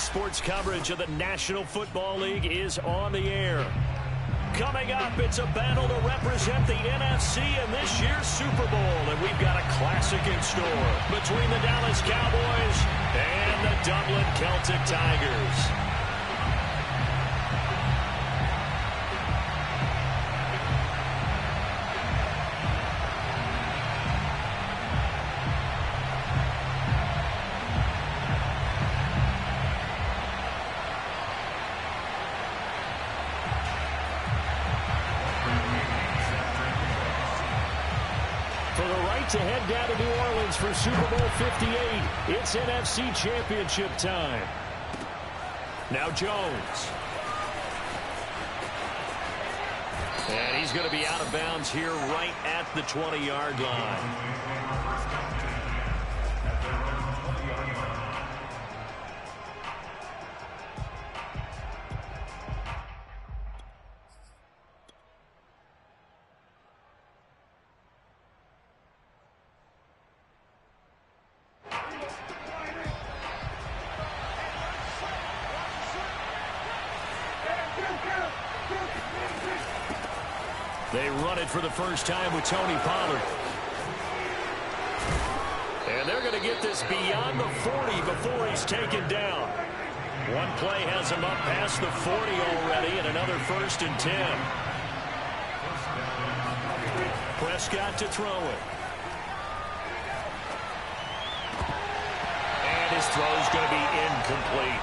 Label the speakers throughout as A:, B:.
A: sports coverage of the National Football League is on the air. Coming up, it's a battle to represent the NFC in this year's Super Bowl. And we've got a classic in store between the Dallas Cowboys and the Dublin Celtic Tigers. To head down to New Orleans for Super Bowl 58. It's NFC Championship time. Now Jones. And he's going to be out of bounds here right at the 20-yard line. They run it for the first time with Tony Pollard. And they're going to get this beyond the 40 before he's taken down. One play has him up past the 40 already, and another 1st and 10. Prescott to throw it. And his throw is going to be incomplete.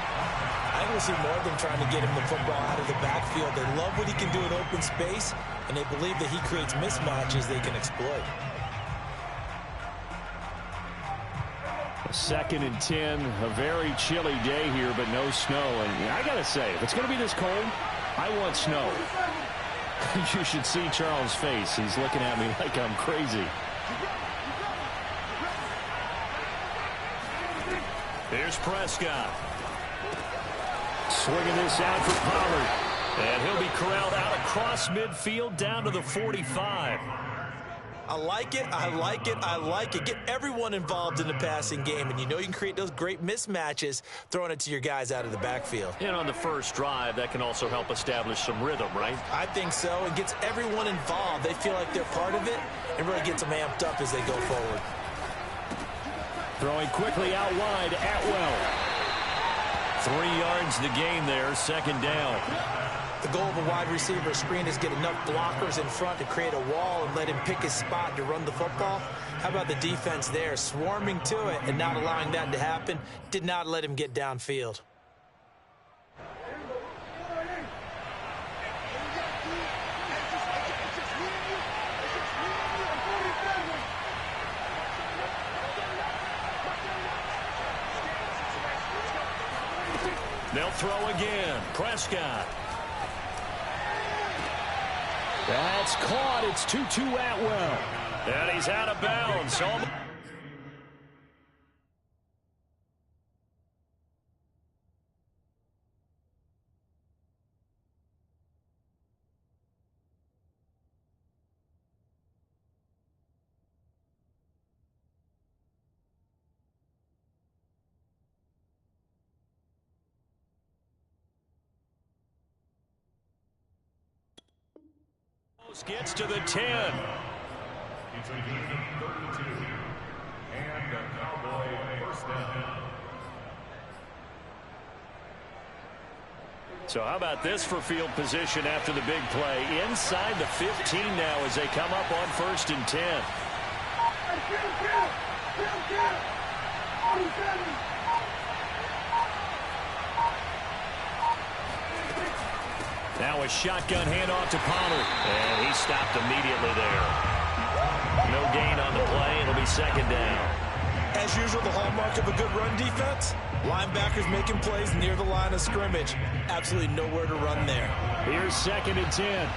B: I want to see more of them trying to get him the football out of the backfield. They love what he can do in open space, and they believe that he creates mismatches they can exploit.
A: 2nd and 10, a very chilly day here, but no snow. And I got to say, if it's going to be this cold, I want snow. You should see Charles' face. He's looking at me like I'm crazy. Here's Prescott. Swinging this out for Pollard. And he'll be corralled out across midfield down to the 45.
B: I like it, I like it, I like it. Get everyone involved in the passing game, and you know you can create those great mismatches throwing it to your guys out of the backfield.
A: And on the first drive, that can also help establish some rhythm, right?
B: I think so. It gets everyone involved. They feel like they're part of it and really gets them amped up as they go forward.
A: Throwing quickly out wide, Atwell. 3 yards the gain there, 2nd down.
B: The goal of a wide receiver screen is get enough blockers in front to create a wall and let him pick his spot to run the football. How about the defense there, swarming to it and not allowing that to happen? Did not let him get downfield.
A: They'll throw again. Prescott. That's caught. It's 2-2 Atwell. And he's out of bounds. Gets to the 10. So how about this for field position after the big play? Inside the 15 now as they come up on 1st and 10. Now a shotgun handoff to Pollard. And he stopped immediately there. No gain on the play. It'll be 2nd down.
B: As usual, the hallmark of a good run defense, linebackers making plays near the line of scrimmage. Absolutely nowhere to run there.
A: Here's 2nd and 10.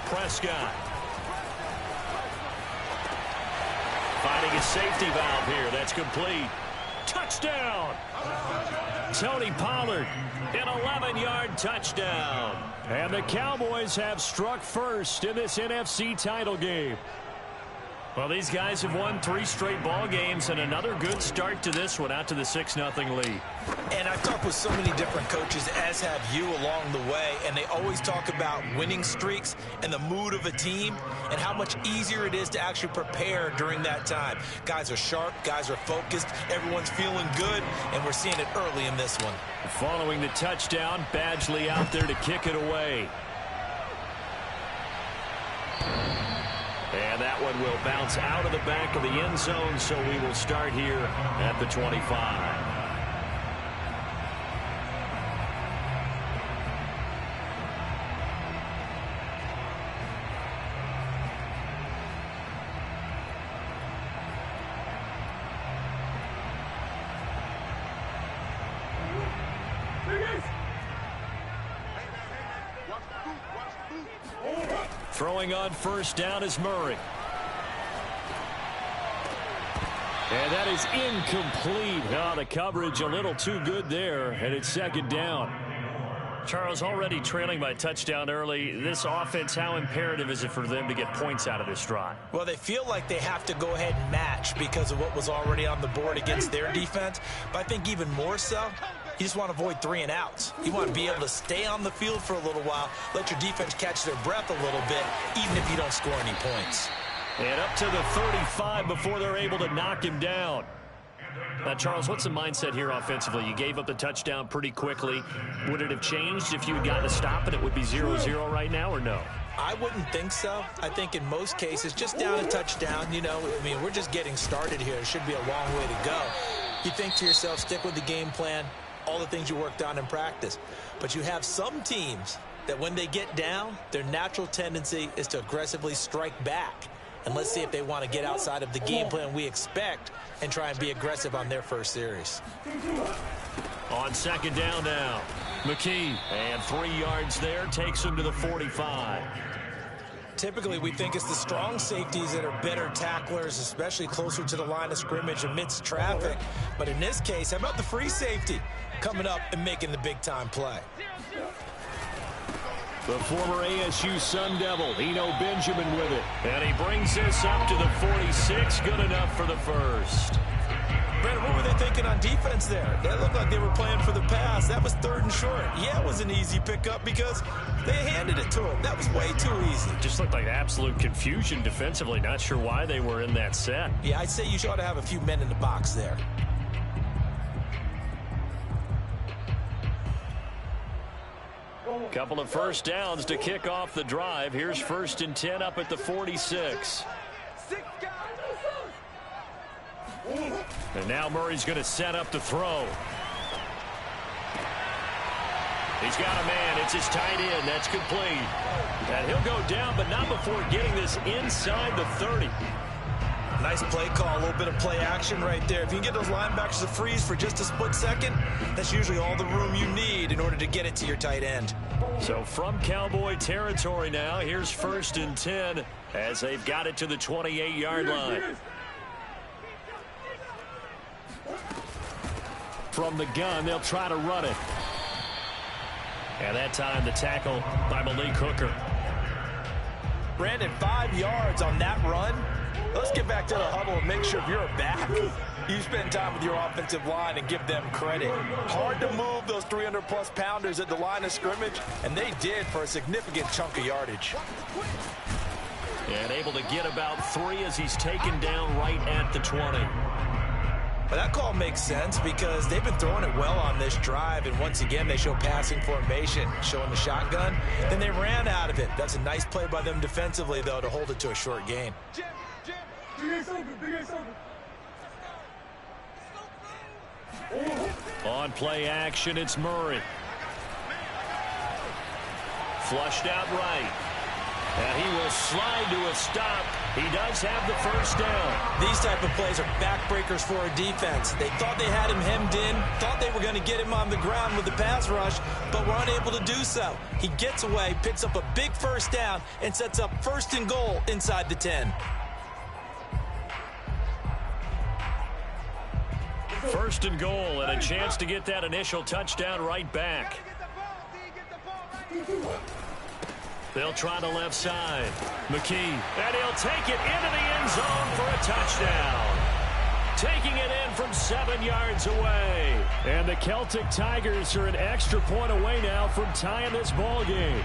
A: Prescott. finding a safety valve here. That's complete. Touchdown! Tony Pollard, an 11-yard touchdown. And the Cowboys have struck first in this NFC title game. Well, these guys have won 3 straight ball games and another good start to this one out to the 6-0 lead.
B: And I've talked with so many different coaches, as have you, along the way, and they always talk about winning streaks and the mood of a team and how much easier it is to actually prepare during that time. Guys are sharp, guys are focused, everyone's feeling good, and we're seeing it early in this one.
A: Following the touchdown, Badgley out there to kick it away. And that one will bounce out of the back of the end zone, so we will start here at the 25. Throwing on first down is Murray. And that is incomplete. Oh, the coverage a little too good there, and it's second down. Charles, already trailing by touchdown early. This offense, how imperative is it for them to get points out of this drive?
B: Well, they feel like they have to go ahead and match because of what was already on the board against their defense. But I think even more so, you just want to avoid 3 and outs. You want to be able to stay on the field for a little while, let your defense catch their breath a little bit, even if you don't score any points.
A: And up to the 35 before they're able to knock him down. Now, Charles, what's the mindset here offensively? You gave up the touchdown pretty quickly. Would it have changed if you had gotten a stop and it would be 0-0 right now, or no?
B: I wouldn't think so. I think in most cases, just down a touchdown, you know, I mean, we're just getting started here. It should be a long way to go. You think to yourself, stick with the game plan, all the things you worked on in practice. But you have some teams that when they get down, their natural tendency is to aggressively strike back. And let's see if they want to get outside of the game plan we expect and try and be aggressive on their first series.
A: On second down now, McKee, and 3 yards there, takes him to the 45.
B: Typically, we think it's the strong safeties that are better tacklers, especially closer to the line of scrimmage amidst traffic. But in this case, how about the free safety coming up and making the big-time play?
A: The former ASU Sun Devil, Eno Benjamin with it. And he brings this up to the 46. Good enough for the first.
B: Brandon, what were they thinking on defense there? That looked like they were playing for the pass. That was 3rd and short. Yeah, it was an easy pickup because they handed it to him. That was way too easy.
A: Just looked like absolute confusion defensively. Not sure why they were in that set.
B: Yeah, I'd say you ought to have a few men in the box there.
A: Couple of first downs to kick off the drive. Here's 1st and 10 up at the 46. And now Murray's going to set up the throw. He's got a man. It's his tight end. That's complete. And he'll go down, but not before getting this inside the 30.
B: Nice play call, a little bit of play action right there. If you can get those linebackers to freeze for just a split second, that's usually all the room you need in order to get it to your tight end.
A: So from Cowboy territory now, here's 1st and 10 as they've got it to the 28-yard line. From the gun, they'll try to run it. And that time the tackle by Malik Hooker.
B: Brandon, 5 yards on that run. Let's get back to the huddle and make sure if you're back, you spend time with your offensive line and give them credit. Hard to move those 300-plus pounders at the line of scrimmage, and they did for a significant chunk of yardage.
A: And able to get about 3 as he's taken down right at the 20.
B: But that call makes sense because they've been throwing it well on this drive, and once again they show passing formation, showing the shotgun. Then they ran out of it. That's a nice play by them defensively, though, to hold it to a short gain.
A: On play action, it's Murray. Flushed out right. And he will slide to a stop. He does have the first down.
B: These type of plays are backbreakers for a defense. They thought they had him hemmed in, thought they were going to get him on the ground with the pass rush, but were unable to do so. He gets away, picks up a big first down, and sets up 1st and goal inside the 10.
A: First and goal, and a chance to get that initial touchdown right back. They'll try the left side. McKee, and he'll take it into the end zone for a touchdown. Taking it in from 7 yards away. And the Celtic Tigers are an extra point away now from tying this ball game.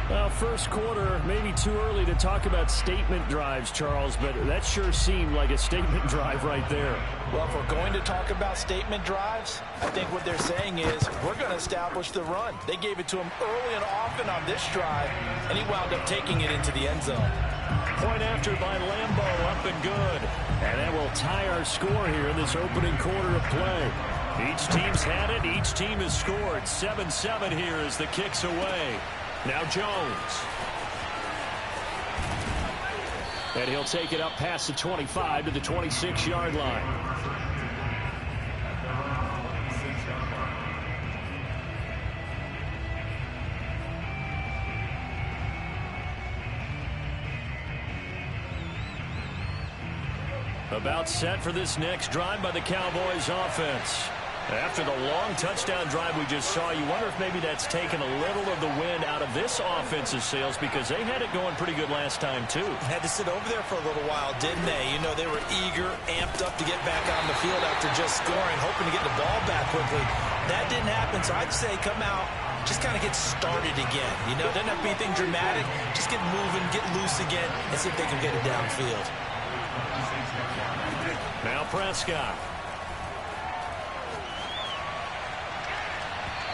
A: Well, first quarter, maybe too early to talk about statement drives, Charles, but that sure seemed like a statement drive right there.
B: Well, if we're going to talk about statement drives, I think what they're saying is we're going to establish the run. They gave it to him early and often on this drive, and he wound up taking it into the end zone.
A: Point after by Lambeau, up and good. And that will tie our score here in this opening quarter of play. Each team's had it. Each team has scored. 7-7 here as the kick's away. Now Jones. And he'll take it up past the 25 to the 26-yard line. About set for this next drive by the Cowboys offense. After the long touchdown drive we just saw, you wonder if maybe that's taken a little of the wind out of this offensive sails because they had it going pretty good last time, too.
B: Had to sit over there for a little while, didn't they? You know, they were eager, amped up to get back on the field after just scoring, hoping to get the ball back quickly. That didn't happen, so I'd say come out, just kind of get started again. You know, doesn't have to be anything dramatic. Just get moving, get loose again, and see if they can get it downfield.
A: Now Prescott.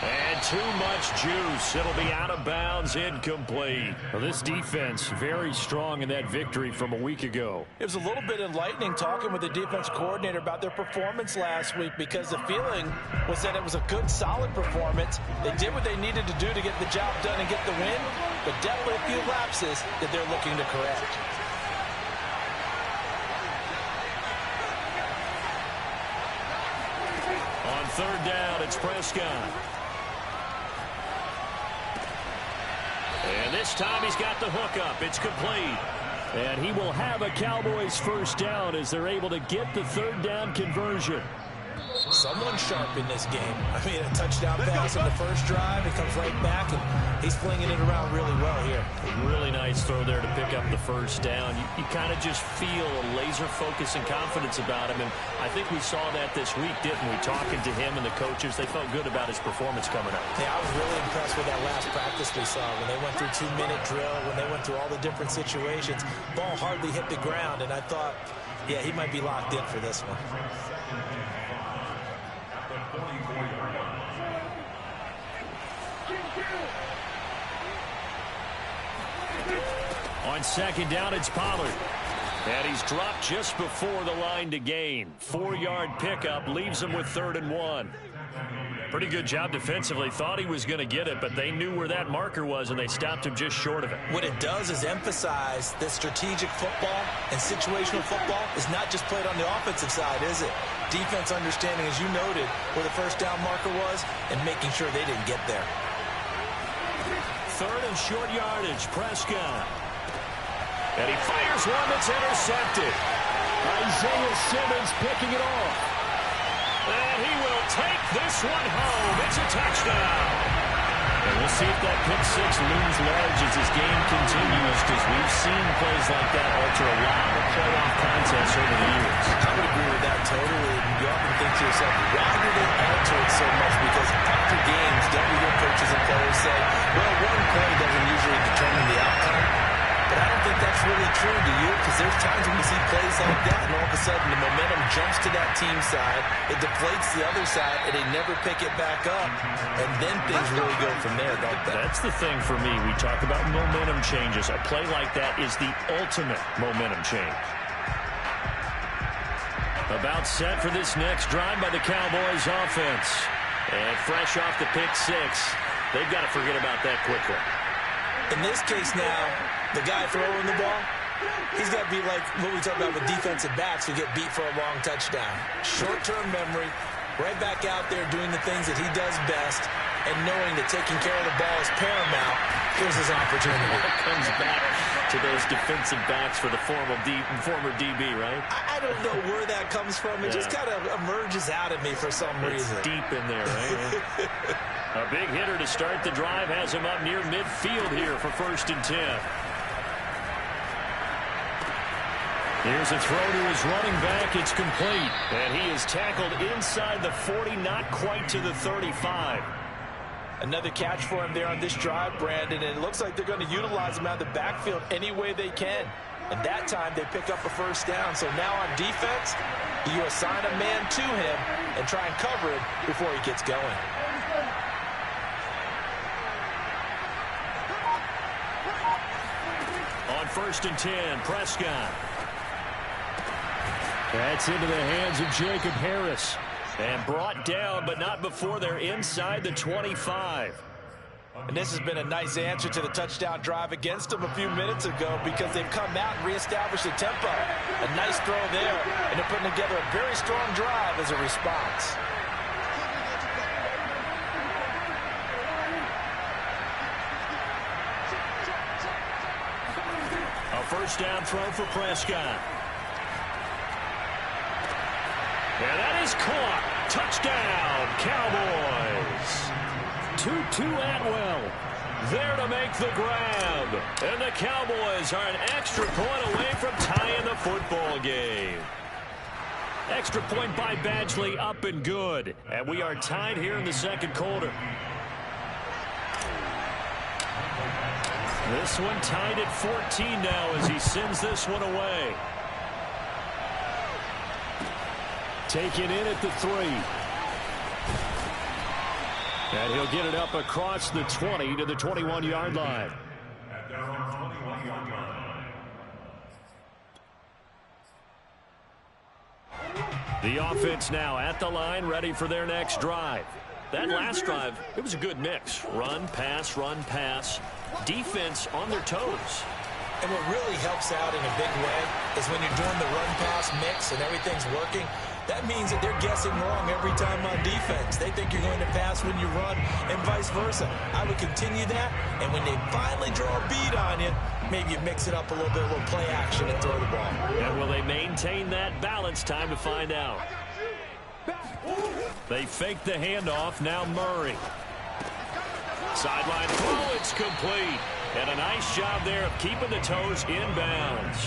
A: And too much juice. It'll be out of bounds, incomplete. Well, this defense very strong in that victory from a week ago.
B: It was a little bit enlightening talking with the defense coordinator about their performance last week because the feeling was that it was a good, solid performance. They did what they needed to do to get the job done and get the win, but definitely a few lapses that they're looking to correct.
A: On third down, it's Prescott. And this time he's got the hook up. It's complete. And he will have a Cowboys first down as they're able to get the third down conversion.
B: Someone sharp in this game. I mean, a touchdown pass in the first drive. It comes right back, and he's flinging it around really well here.
A: Really nice throw there to pick up the first down. You kind of just feel a laser focus and confidence about him, and I think we saw that this week, didn't we? Talking to him and the coaches, they felt good about his performance coming up.
B: Yeah, I was really impressed with that last practice we saw when they went through 2-minute drill, when they went through all the different situations. Ball hardly hit the ground, and I thought, yeah, he might be locked in for this one.
A: On second down, it's Pollard. And he's dropped just before the line to gain. 4-yard pickup leaves him with 3rd and 1. Pretty good job defensively. Thought he was going to get it, but they knew where that marker was, and they stopped him just short of it.
B: What it does is emphasize that strategic football and situational football is not just played on the offensive side, is it? Defense understanding, as you noted, where the first down marker was and making sure they didn't get there.
A: 3rd and short yardage, Prescott. And he fires one that's intercepted. Isaiah Simmons picking it off. And he will take this one home. It's a touchdown. And we'll see if that pick six looms large as this game continues, because we've seen plays like that alter a lot of playoff contests over the years.
B: I would agree with that totally. You often think to yourself, why do they alter it so much? Because after games, don't you hear coaches and players say, well, one play doesn't usually determine the outcome. But I don't think that's really true to you, because there's times when you see plays like that, and all of a sudden the momentum jumps to that team side, it deflates the other side, and they never pick it back up, and then things really go from there, don't they?
A: That's the thing for me. We talk about momentum changes. A play like that is the ultimate momentum change. About set for this next drive by the Cowboys offense. And fresh off the pick six, they've got to forget about that quickly.
B: In this case now, the guy throwing the ball, he's got to be like what we talk about with defensive backs who get beat for a long touchdown. Short-term memory, right back out there doing the things that he does best, and knowing that taking care of the ball is paramount, here's his opportunity.
A: It comes back to those defensive backs for the former DB, right?
B: I don't know where that comes from. It just kind of emerges out of me for some reason.
A: It's deep in there, right? A big hitter to start the drive has him up near midfield here for 1st and 10. Here's a throw to his running back. It's complete. And he is tackled inside the 40, not quite to the 35.
B: Another catch for him there on this drive, Brandon, and it looks like they're going to utilize him out of the backfield any way they can. And that time they pick up a 1st down. So now on defense, you assign a man to him and try and cover him before he gets going.
A: On 1st and 10, Prescott. That's into the hands of Jacob Harris. And brought down, but not before they're inside the 25.
B: And this has been a nice answer to the touchdown drive against them a few minutes ago because they've come out and reestablished the tempo. A nice throw there, and they're putting together a very strong drive as a response.
A: A 1st down throw for Prescott. And that is caught. Touchdown, Cowboys. Tutu Atwell there to make the grab. And the Cowboys are an extra point away from tying the football game. Extra point by Badgley, up and good. And we are tied here in the 2nd quarter. This one tied at 14 now as he sends this one away. Taken in at the 3. And he'll get it up across the 20 to the 21-yard line. The offense now at the line, ready for their next drive. That last drive, it was a good mix. Run, pass, defense on their toes.
B: And what really helps out in a big way is when you're doing the run-pass mix and everything's working, that means that they're guessing wrong every time on defense. They think you're going to pass when you run and vice versa. I would continue that, and when they finally draw a bead on you, maybe you mix it up a little bit, a little play action and throw the ball.
A: And will they maintain that balance? Time to find out. They fake the handoff. Now Murray. Sideline throw. It's complete. And a nice job there of keeping the toes in bounds.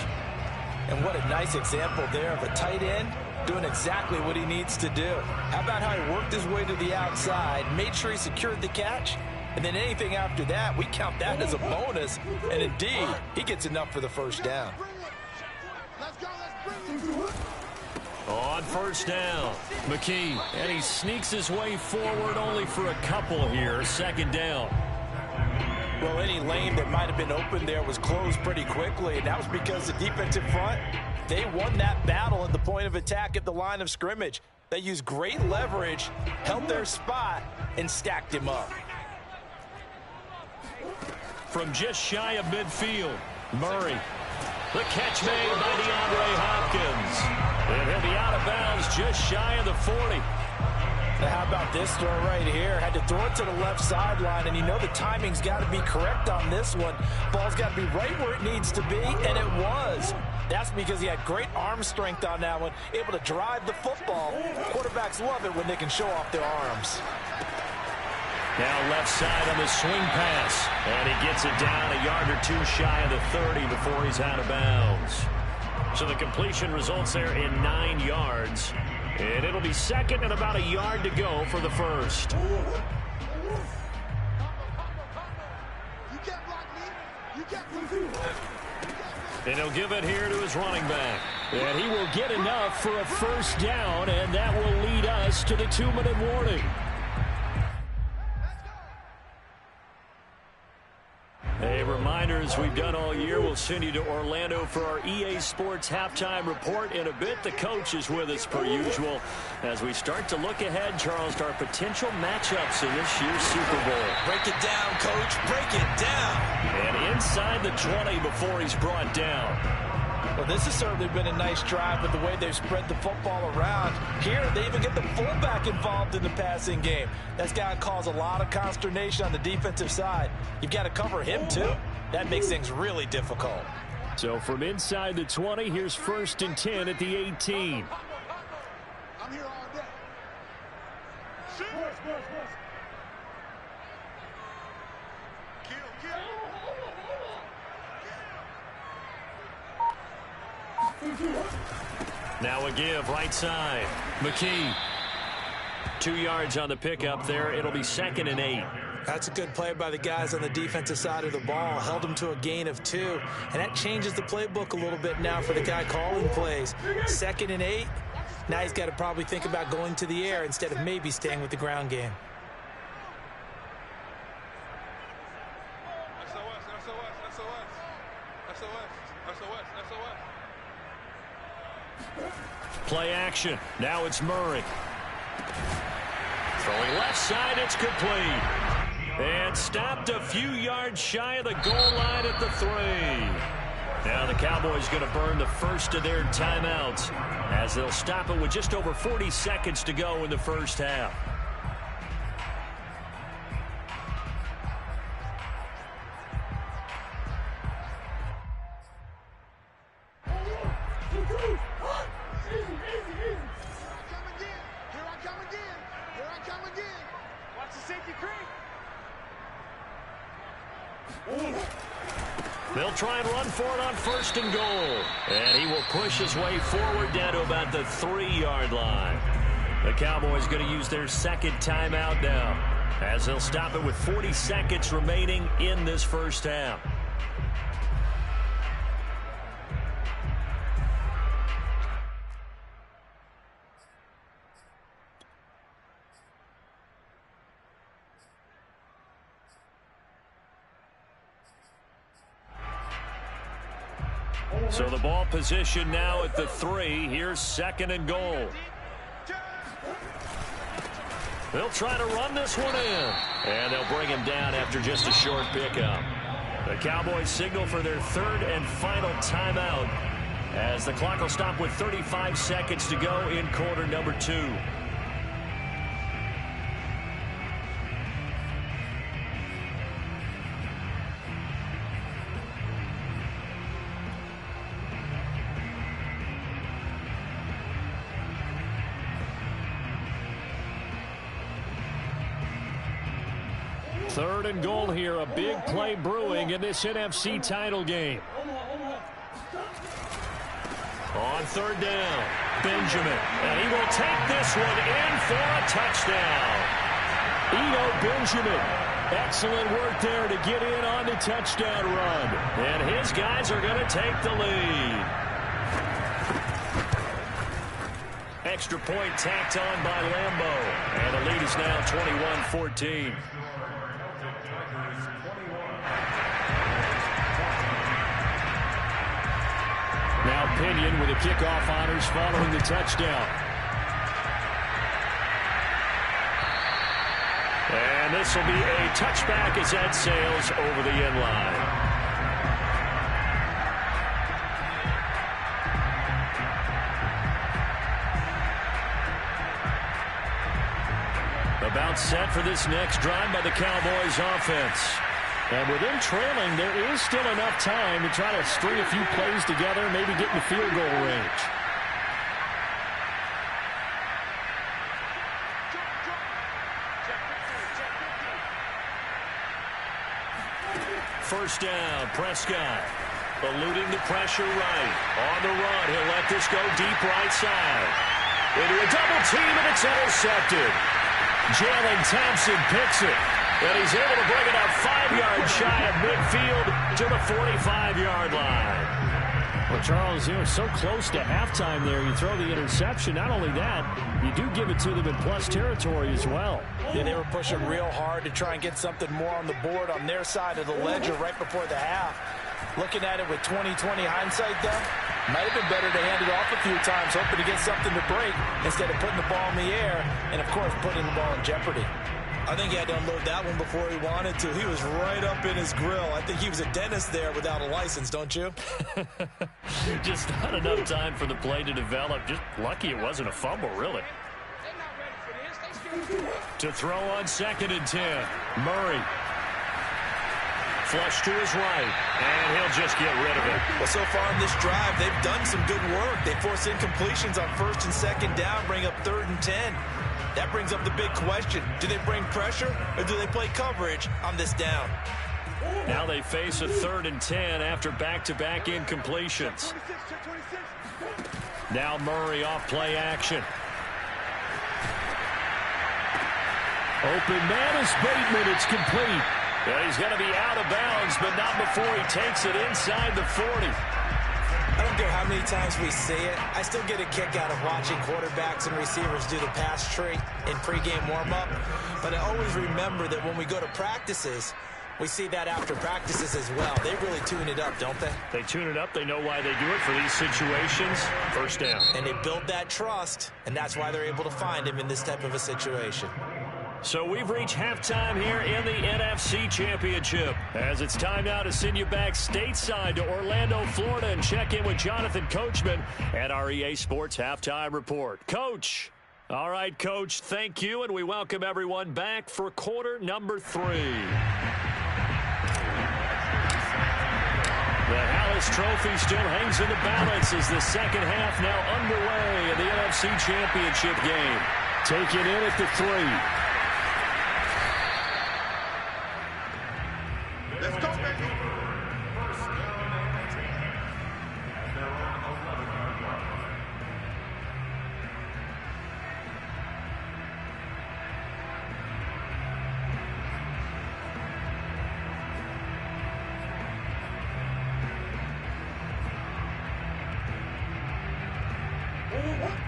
B: And what a nice example there of a tight end doing exactly what he needs to do. How about how he worked his way to the outside, made sure he secured the catch, and then anything after that, we count that as a bonus. And indeed, he gets enough for the 1st down.
A: On 1st down, McKee, and he sneaks his way forward only for a couple here. 2nd down.
B: Well, any lane that might have been open there was closed pretty quickly, and that was because the defensive front, they won that battle at the point of attack at the line of scrimmage. They used great leverage, held their spot, and stacked him up.
A: From just shy of midfield, Murray. The catch made by DeAndre Hopkins. And he'll be out of bounds just shy of the 40.
B: Now how about this throw right here? Had to throw it to the left sideline, and you know the timing's got to be correct on this one. Ball's got to be right where it needs to be, and it was. That's because he had great arm strength on that one, able to drive the football. Quarterbacks love it when they can show off their arms.
A: Now left side on the swing pass, and he gets it down a yard or two shy of the 30 before he's out of bounds. So the completion results there in 9 yards. And it'll be 2nd and about a yard to go for the 1st. And he'll give it here to his running back. And he will get enough for a 1st down, and that will lead us to the 2-minute warning. A reminder, as we've done all year, we'll send you to Orlando for our EA Sports halftime report. In a bit, the coach is with us per usual as we start to look ahead, Charles, to our potential matchups in this year's Super Bowl.
B: Break it down, Coach. Break it down.
A: And inside the 20 before he's brought down.
B: Well, this has certainly been a nice drive with the way they've spread the football around. Here, they even get the fullback involved in the passing game. That's got to cause a lot of consternation on the defensive side. You've got to cover him, too. That makes things really difficult.
A: So from inside the 20, here's 1st and 10 at the 18.
C: I'm here all day. Shoot.
A: Now a give, right side. McKee. 2 yards on the pickup there. It'll be 2nd and 8.
B: That's a good play by the guys on the defensive side of the ball. Held them to a gain of 2. And that changes the playbook a little bit now for the guy calling plays. 2nd and 8. Now he's got to probably think about going to the air instead of maybe staying with the ground game.
A: Play action. Now it's Murray. Throwing left side, it's complete. And stopped a few yards shy of the goal line at the 3. Now the Cowboys going to burn the first of their timeouts as they'll stop it with just over 40 seconds to go in the first half. They'll try and run for it on 1st and goal. And he will push his way forward down to about the 3-yard line. The Cowboys going to use their 2nd timeout now as they'll stop it with 40 seconds remaining in this first half. So the ball position now at the 3. Here's 2nd and goal. They'll try to run this one in. And they'll bring him down after just a short pickup. The Cowboys signal for their 3rd and final timeout as the clock will stop with 35 seconds to go in quarter number 2. Third and goal here, a big play brewing in this NFC title game. On 3rd down, Benjamin, and he will take this one in for a touchdown. Benjamin, excellent work there to get in on the touchdown run. And his guys are going to take the lead. Extra point tacked on by Lambo, and the lead is now 21-14. Now Pinion with the kickoff honors following the touchdown. And this will be a touchback as that sails over the end line. About set for this next drive by the Cowboys offense. And with them trailing, there is still enough time to try to string a few plays together, maybe get in the field goal range. First down, Prescott. Eluding the pressure right. On the run, he'll let this go deep right side. Into a double team, and it's intercepted. Jalen Thompson picks it. And he's able to bring it up 5 yards shy of midfield to the 45-yard line. Well, Charles, you know, so close to halftime there. You throw the interception. Not only that, you do give it to them in plus territory as well.
B: Yeah, they were pushing real hard to try and get something more on the board on their side of the ledger right before the half. Looking at it with 20/20 hindsight, though, might have been better to hand it off a few times, hoping to get something to break instead of putting the ball in the air and, of course, putting the ball in jeopardy. I think he had to unload that one before he wanted to. He was right up in his grill. I think he was a dentist there without a license, don't you?
A: Just not enough time for the play to develop. Just lucky it wasn't a fumble, really. To throw on 2nd and 10. Murray. Flush to his right, and he'll just get rid of it.
B: Well, so far in this drive, they've done some good work. They force incompletions on 1st and 2nd down, bring up 3rd and 10. That brings up the big question. Do they bring pressure, or do they play coverage on this down?
A: Now they face a 3rd and 10 after back-to-back incompletions. Now Murray off play action. Open man is Bateman. It's complete. Well, he's going to be out of bounds, but not before he takes it inside the 40.
B: I don't care how many times we see it. I still get a kick out of watching quarterbacks and receivers do the pass tree in pregame warm-up. But I always remember that when we go to practices, we see that after practices as well. They really tune it up, don't they?
A: They tune it up. They know why they do it for these situations. First down.
B: And they build that trust, and that's why they're able to find him in this type of a situation.
A: So we've reached halftime here in the NFC Championship. As it's time now to send you back stateside to Orlando, Florida, and check in with Jonathan Coachman at our EA Sports Halftime Report. Coach. All right, Coach, thank you, and we welcome everyone back for quarter number 3. The Hallis Trophy still hangs in the balance as the second half now underway in the NFC Championship game. Taking in at the 3.
C: Let's go, baby.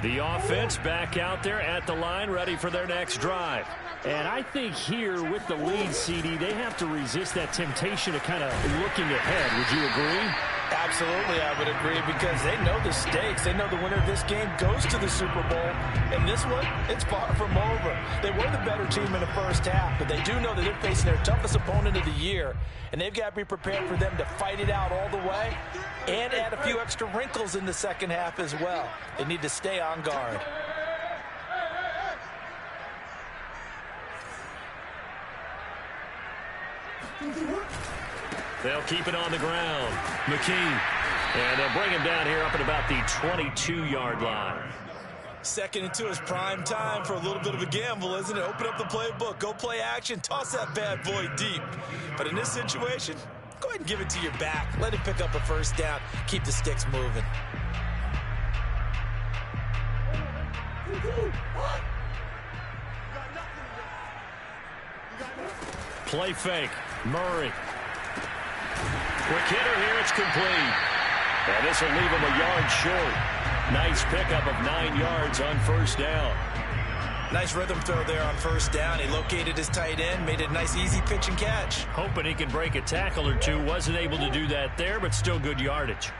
A: The offense back out there at the line, ready for their next drive. And I think here with the lead, CD, they have to resist that temptation of kind of looking ahead. Would you agree?
B: Absolutely, I would agree, because they know the stakes. They know the winner of this game goes to the Super Bowl. And this one, it's far from over. They were the better team in the first half, but they do know that they're facing their toughest opponent of the year. And they've got to be prepared for them to fight it out all the way and add a few extra wrinkles in the second half as well. They need to stay on guard.
A: They'll keep it on the ground. McKee. And they'll bring him down here up at about the 22-yard line.
B: 2nd and 2 is prime time for a little bit of a gamble, isn't it? Open up the playbook, go play action, toss that bad boy deep. But in this situation, go ahead and give it to your back. Let him pick up a first down. Keep the sticks moving.
A: Play fake. Murray. Quick hitter here. It's complete. And this will leave him a yard short. Nice pickup of 9 yards on first down.
B: Nice rhythm throw there on first down. He located his tight end, made it a nice easy pitch and catch.
A: Hoping he can break a tackle or two. Wasn't able to do that there, but still good yardage.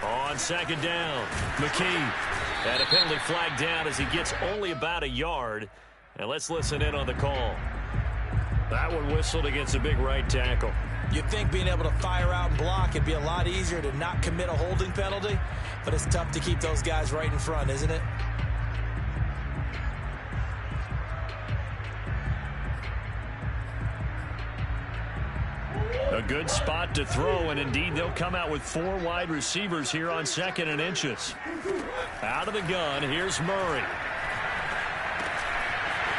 A: On 2nd down, McKee. And a penalty flag down as he gets only about a yard. And let's listen in on the call. That one whistled against a big right tackle.
B: You'd think being able to fire out and block it'd be a lot easier to not commit a holding penalty, but it's tough to keep those guys right in front, isn't it?
A: A good spot to throw, and indeed they'll come out with 4 wide receivers here on 2nd and inches. Out of the gun, here's Murray.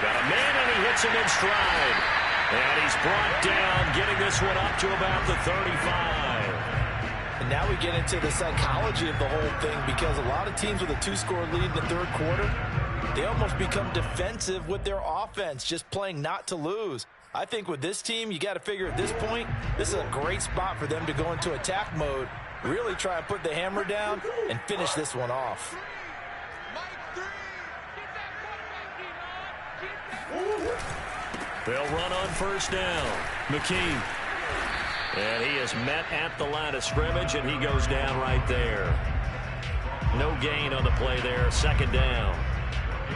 A: Got a man, and he hits him in stride. And he's brought down, getting this one up to about the 35.
B: And now we get into the psychology of the whole thing, because a lot of teams with a 2-score lead in the third quarter, they almost become defensive with their offense, just playing not to lose. I think with this team, you got to figure at this point, this is a great spot for them to go into attack mode, really try and put the hammer down and finish this one off.
A: They'll run on first down. McKee. And he is met at the line of scrimmage, and he goes down right there. No gain on the play there. Second down.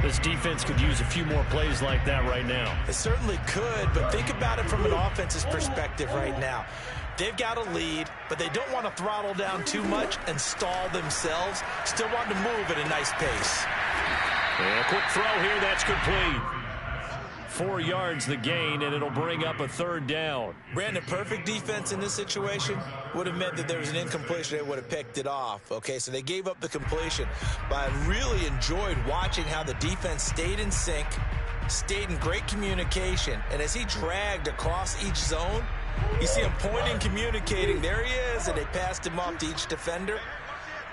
A: This defense could use a few more plays like that right now.
B: It certainly could, but think about it from an offense's perspective right now. They've got a lead, but they don't want to throttle down too much and stall themselves. Still want to move at a nice pace.
A: And a quick throw here, that's complete. 4 yards the gain, and it'll bring up a third down.
B: Brandon, perfect defense in this situation would have meant that there was an incompletion. They would have picked it off. Okay, so they gave up the completion. But I really enjoyed watching how the defense stayed in sync, stayed in great communication, and as he dragged across each zone, you see him pointing, communicating. There he is, and they passed him off to each defender.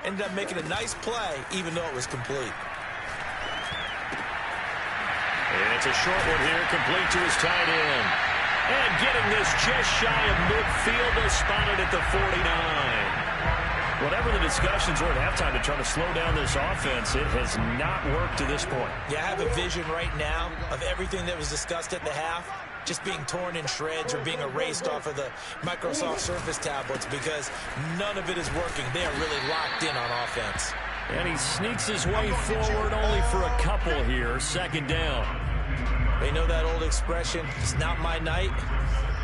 B: Ended up making a nice play, even though it was complete.
A: And it's a short one here, complete to his tight end. And getting this just shy of midfield, they spotted at the 49. Whatever the discussions were at halftime to try to slow down this offense, it has not worked to this point.
B: Yeah, I have a vision right now of everything that was discussed at the half just being torn in shreds or being erased off of the Microsoft Surface tablets because none of it is working. They are really locked in on offense.
A: And he sneaks his way forward only for a couple here. Second down.
B: They know that old expression, it's not my night.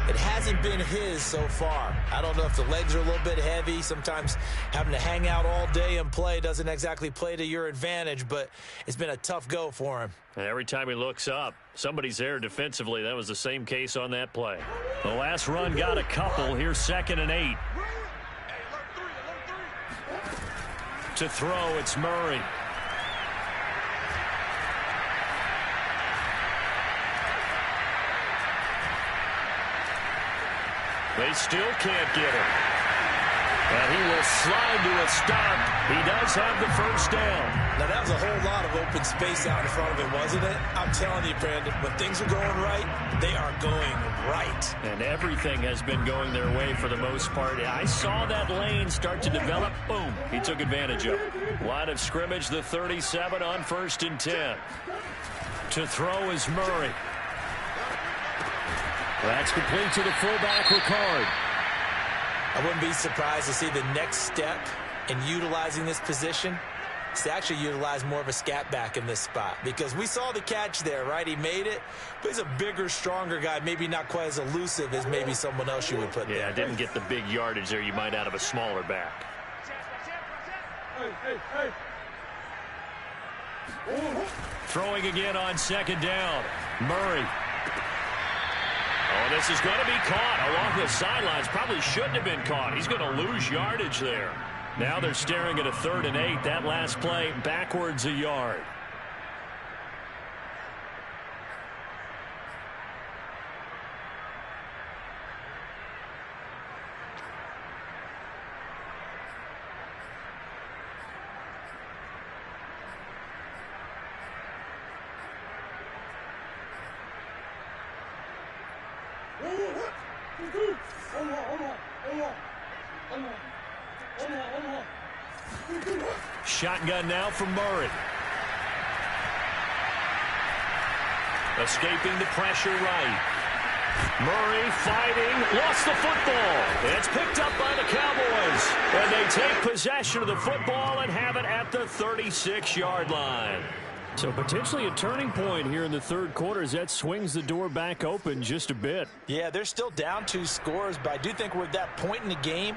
B: It hasn't been his so far. I don't know if the legs are a little bit heavy. Sometimes having to hang out all day and play doesn't exactly play to your advantage, but it's been a tough go for him.
A: And every time he looks up, somebody's there defensively. That was the same case on that play. The last run got a couple. Here's 2nd and 8. To throw, it's Murray. They still can't get him. And he will slide to a stop. He does have the first down.
B: Now, that was a whole lot of open space out in front of him, wasn't it? I'm telling you, Brandon, when things are going right, they are going right. And
A: everything has been going their way for the most part. I saw that lane start to develop. Boom. He took advantage of it. Line of scrimmage, the 37 on 1st and 10. To throw is Murray. That's complete to the fullback, Ricard.
B: I wouldn't be surprised to see the next step in utilizing this position is to actually utilize more of a scat back in this spot. Because we saw the catch there, right? He made it, but he's a bigger, stronger guy, maybe not quite as elusive as maybe someone else you would put there.
A: Yeah, didn't get the big yardage there you might out of a smaller back. Throwing again on 2nd down. Murray. Oh, this is going to be caught along the sidelines. Probably shouldn't have been caught. He's going to lose yardage there. Now they're staring at a 3rd and 8. That last play backwards a yard. Shotgun now from Murray. Escaping the pressure right. Murray fighting, lost the football. It's picked up by the Cowboys. And they take possession of the football and have it at the 36-yard line. So potentially a turning point here in the 3rd quarter as that swings the door back open just a bit.
B: Yeah, they're still down 2 scores, but I do think we're at that point in the game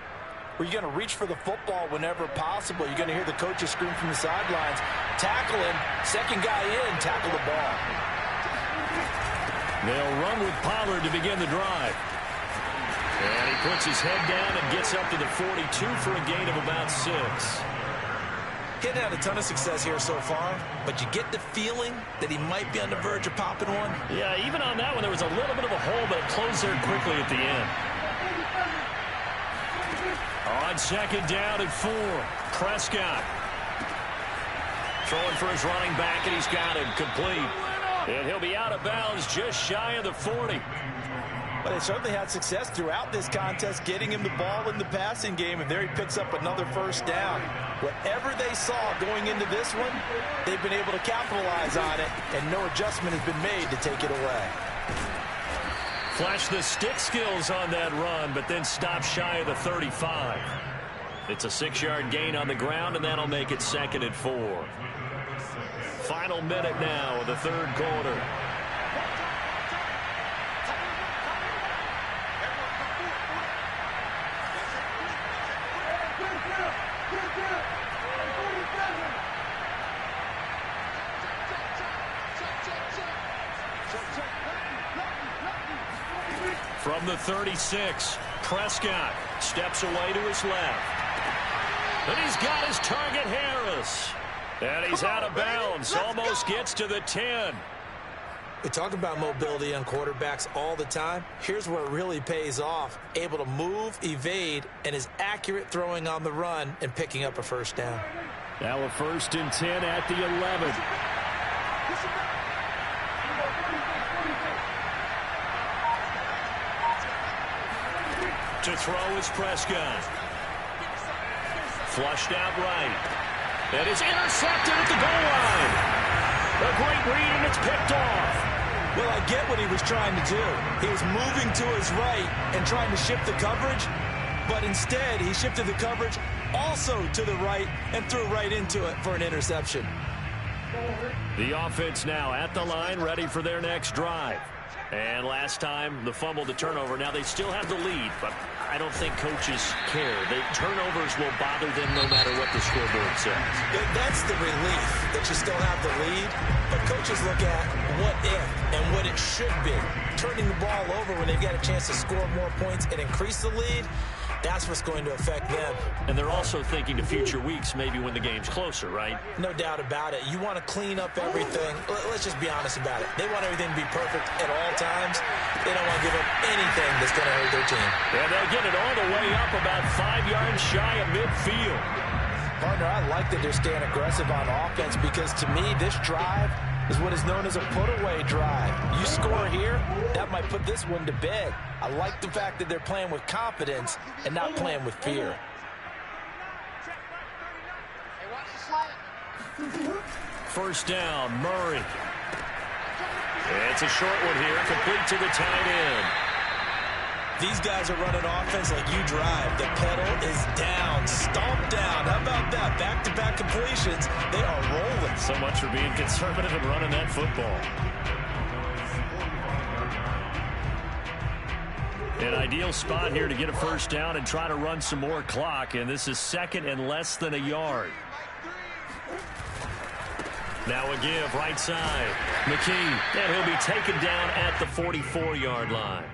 B: where you're going to reach for the football whenever possible. You're going to hear the coaches scream from the sidelines, tackle him, second guy in, tackle the ball.
A: They'll run with Pollard to begin the drive. And he puts his head down and gets up to the 42 for a gain of about 6.
B: He hadn't had a ton of success here so far, but you get the feeling that he might be on the verge of popping one.
A: Yeah, even on that one, there was a little bit of a hole, but it closed there quickly at the end. On 2nd down and 4, Prescott. Throwing for his running back, and he's got him complete. And he'll be out of bounds just shy of the 40.
B: But they certainly had success throughout this contest, getting him the ball in the passing game, and there he picks up another 1st down. Whatever they saw going into this one, they've been able to capitalize on it, and no adjustment has been made to take it away.
A: Flash the stick skills on that run, but then stop shy of the 35. It's a 6-yard gain on the ground, and that'll make it 2nd and 4. Final minute now of the third quarter. From the 36, Prescott steps away to his left. And he's got his target, Harris. And he's out of bounds, almost gets to the 10.
B: We talk about mobility on quarterbacks all the time. Here's where it really pays off. Able to move, evade, and is accurate throwing on the run and picking up a first down.
A: Now a 1st and 10 at the 11. To throw is Prescott. Flushed out right. That is intercepted at the goal line. A great read, and it's picked off.
B: Well, I get what he was trying to do. He was moving to his right and trying to shift the coverage, but instead he shifted the coverage also to the right and threw right into it for an interception.
A: The offense now at the line, ready for their next drive. And last time, the fumble to turnover. Now they still have the lead, but I don't think coaches care. The turnovers will bother them no matter what the scoreboard says.
B: That's the relief that you still have the lead, but coaches look at what if and what it should be. Turning the ball over when they've got a chance to score more points and increase the lead, that's what's going to affect them.
A: And they're also thinking to future weeks, maybe when the game's closer, right?
B: No doubt about it. You want to clean up everything. Let's just be honest about it. They want everything to be perfect at all times. They don't want to give up anything that's going to hurt their team.
A: And they'll get it all the way up about 5 yards shy of midfield.
B: Partner, I like that they're staying aggressive on offense because to me, this drive is what is known as a put-away drive. You score here, that might put this one to bed. I like the fact that they're playing with confidence and not playing with fear.
A: First down, Murray. It's a short one here, complete to the tight end.
B: These guys are running offense like you drive. The pedal is down, stomp down. How about that? Back-to-back completions. They are rolling.
A: So much for being conservative and running that football. An ideal spot here to get a first down and try to run some more clock, and this is 2nd and less than a yard. Now a give, right side. McKee, and he'll be taken down at the 44-yard line.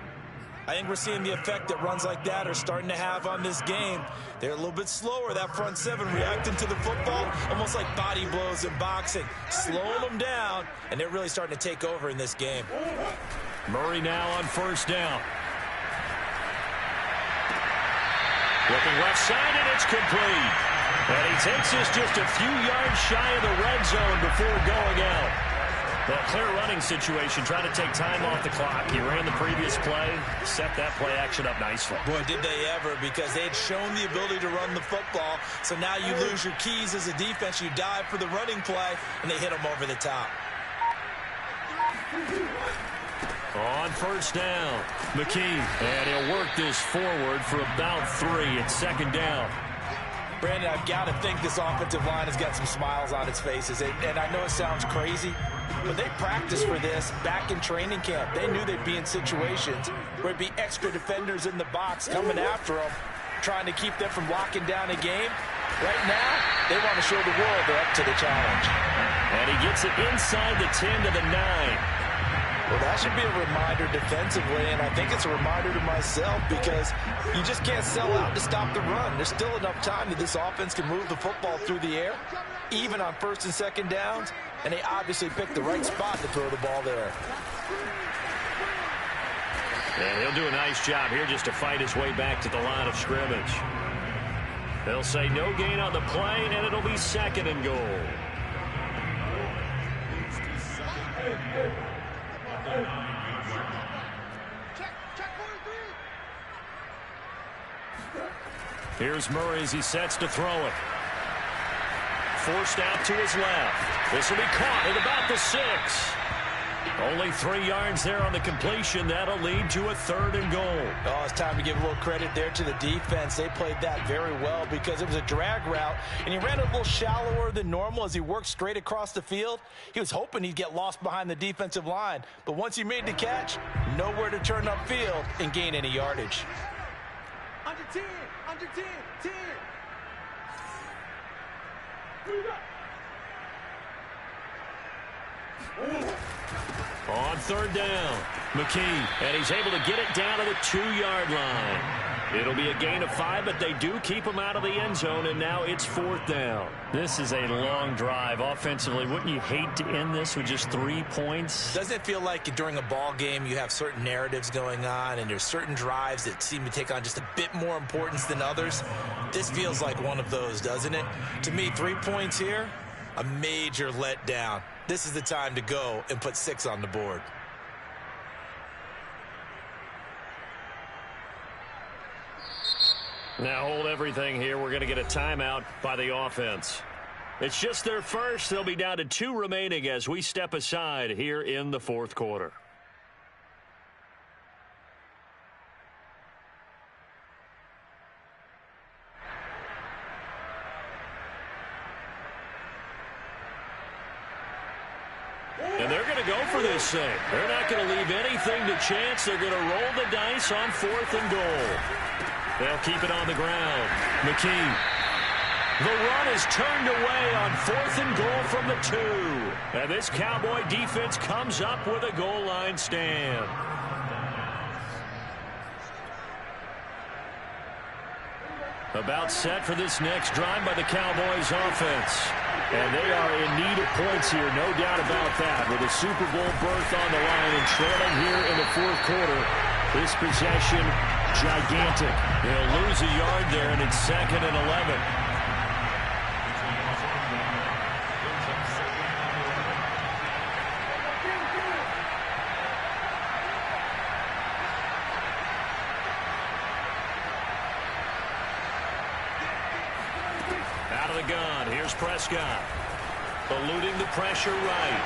B: I think we're seeing the effect that runs like that are starting to have on this game. They're a little bit slower, that front seven, reacting to the football, almost like body blows in boxing, slowing them down, and they're really starting to take over in this game.
A: Murray now on first down. Looking left side, and it's complete. And he takes us just a few yards shy of the red zone before going out. Well, clear running situation, trying to take time off the clock. He ran the previous play, set that play action up nicely.
B: Boy, did they ever, because they had shown the ability to run the football. So now you lose your keys as a defense. You dive for the running play, and they hit them over the top.
A: On first down, McKee, and he'll work this forward for about 3. It's 2nd down.
B: Brandon, I've got to think this offensive line has got some smiles on its faces. And I know it sounds crazy, but they practiced for this back in training camp. They knew they'd be in situations where it'd be extra defenders in the box coming after them, trying to keep them from locking down a game. Right now, they want to show the world they're up to the challenge.
A: And he gets it inside the 10 to the 9.
B: Well, that should be a reminder defensively, and I think it's a reminder to myself because you just can't sell out to stop the run. There's still enough time that this offense can move the football through the air, even on 1st and 2nd downs, and they obviously picked the right spot to throw the ball there.
A: And he'll do a nice job here just to fight his way back to the line of scrimmage. They'll say no gain on the play, and it'll be 2nd and goal. Here's Murray as he sets to throw it. Forced out to his left. This will be caught at about the 6. Only 3 yards there on the completion. That'll lead to a 3rd and goal.
B: Oh, it's time to give a little credit there to the defense. They played that very well because it was a drag route, and he ran a little shallower than normal as he worked straight across the field. He was hoping he'd get lost behind the defensive line, but once he made the catch, nowhere to turn upfield and gain any yardage.
C: Under 10, under 10, 10.
A: On 3rd down, McKee, and he's able to get it down to the 2-yard line. It'll be a gain of 5, but they do keep him out of the end zone, and now it's 4th down. This is a long drive. Offensively, wouldn't you hate to end this with just 3 points?
B: Doesn't it feel like during a ball game you have certain narratives going on and there's certain drives that seem to take on just a bit more importance than others? This feels like one of those, doesn't it? To me, 3 points here, a major letdown. This is the time to go and put 6 on the board.
A: Now hold everything here. We're going to get a timeout by the offense. It's just their first. They'll be down to 2 remaining as we step aside here in the 4th quarter. And they're going to go for this thing. They're not going to leave anything to chance. They're going to roll the dice on 4th and goal. They'll keep it on the ground. McKee. The run is turned away on 4th and goal from the 2. And this Cowboy defense comes up with a goal line stand. About set for this next drive by the Cowboys offense. And they are in need of points here, no doubt about that. With a Super Bowl berth on the line and trailing here in the 4th quarter, this possession gigantic. They'll lose a yard there, and it's 2nd and 11. Out of the gun, here's Prescott. Eluding the pressure right.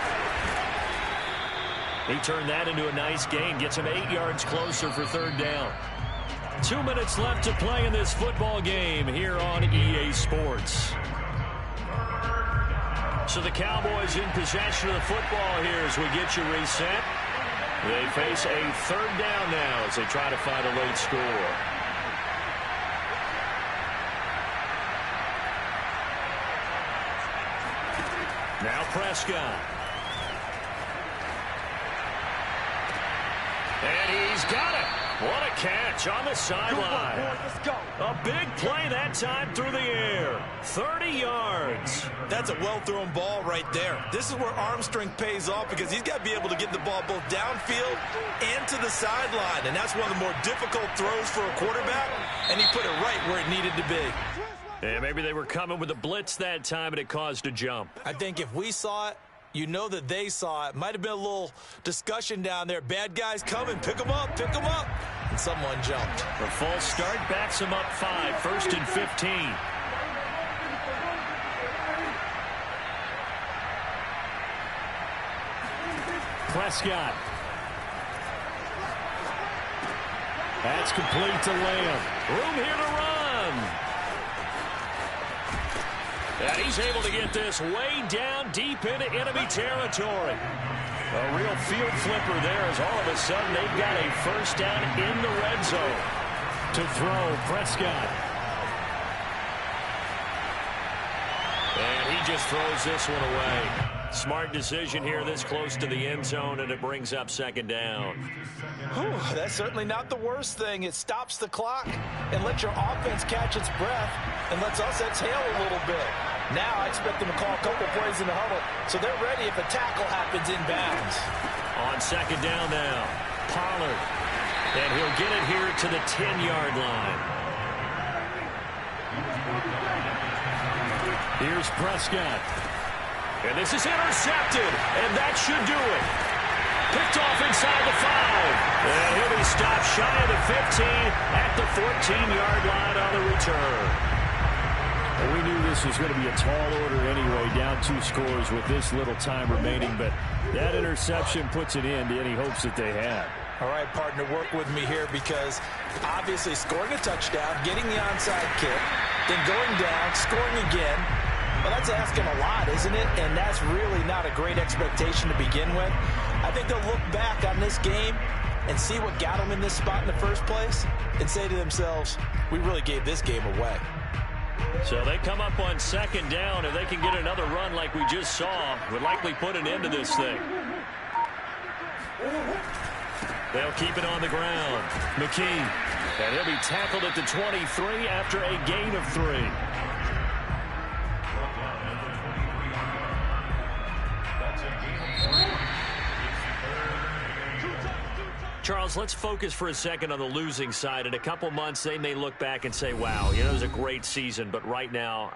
A: He turned that into a nice gain. Gets him 8 yards closer for 3rd down. 2 minutes left to play in this football game here on EA Sports. So the Cowboys in possession of the football here as we get you reset. They face a 3rd down now as they try to find a late score. Now Prescott. And he's got it. What a catch on the sideline. A big play that time through the air. 30 yards.
B: That's a well-thrown ball right there. This is where arm strength pays off because he's got to be able to get the ball both downfield and to the sideline. And that's one of the more difficult throws for a quarterback. And he put it right where it needed to be.
A: Yeah, maybe they were coming with a blitz that time and it caused a jump.
B: I think if we saw it, you know that they saw it. Might have been a little discussion down there. Bad guys coming. Pick them up. Pick them up. And someone jumped.
A: A false start backs them up 5. 1st and 15. Prescott. That's complete to Lamb. Room here to run. And he's able to get this way down deep into enemy territory. A real field flipper there as all of a sudden they've got a 1st down in the red zone. To throw, Prescott. And he just throws this one away. Smart decision here this close to the end zone, and it brings up 2nd down.
B: Whew, that's certainly not the worst thing. It stops the clock and lets your offense catch its breath and lets us exhale a little bit. Now I expect them to call a couple plays in the huddle so they're ready if a tackle happens inbounds.
A: On 2nd down now, Pollard. And he'll get it here to the 10-yard line. Here's Prescott. And this is intercepted, and that should do it. Picked off inside the 5. And he'll be stopped shy of the 15 at the 14-yard line on the return. Well, we knew this was going to be a tall order anyway, down 2 scores with this little time remaining, but that interception puts an end to any hopes that they had.
B: All right, partner, work with me here because obviously scoring a touchdown, getting the onside kick, then going down, scoring again. Well, that's asking a lot, isn't it? And that's really not a great expectation to begin with. I think they'll look back on this game and see what got them in this spot in the first place and say to themselves, we really gave this game away.
A: So they come up on 2nd down. If they can get another run like we just saw, would likely put an end to this thing. They'll keep it on the ground. McKee. And he'll be tackled at the 23 after a gain of 3. Charles, let's focus for a second on the losing side. In a couple months, they may look back and say, wow, it was a great season. But right now,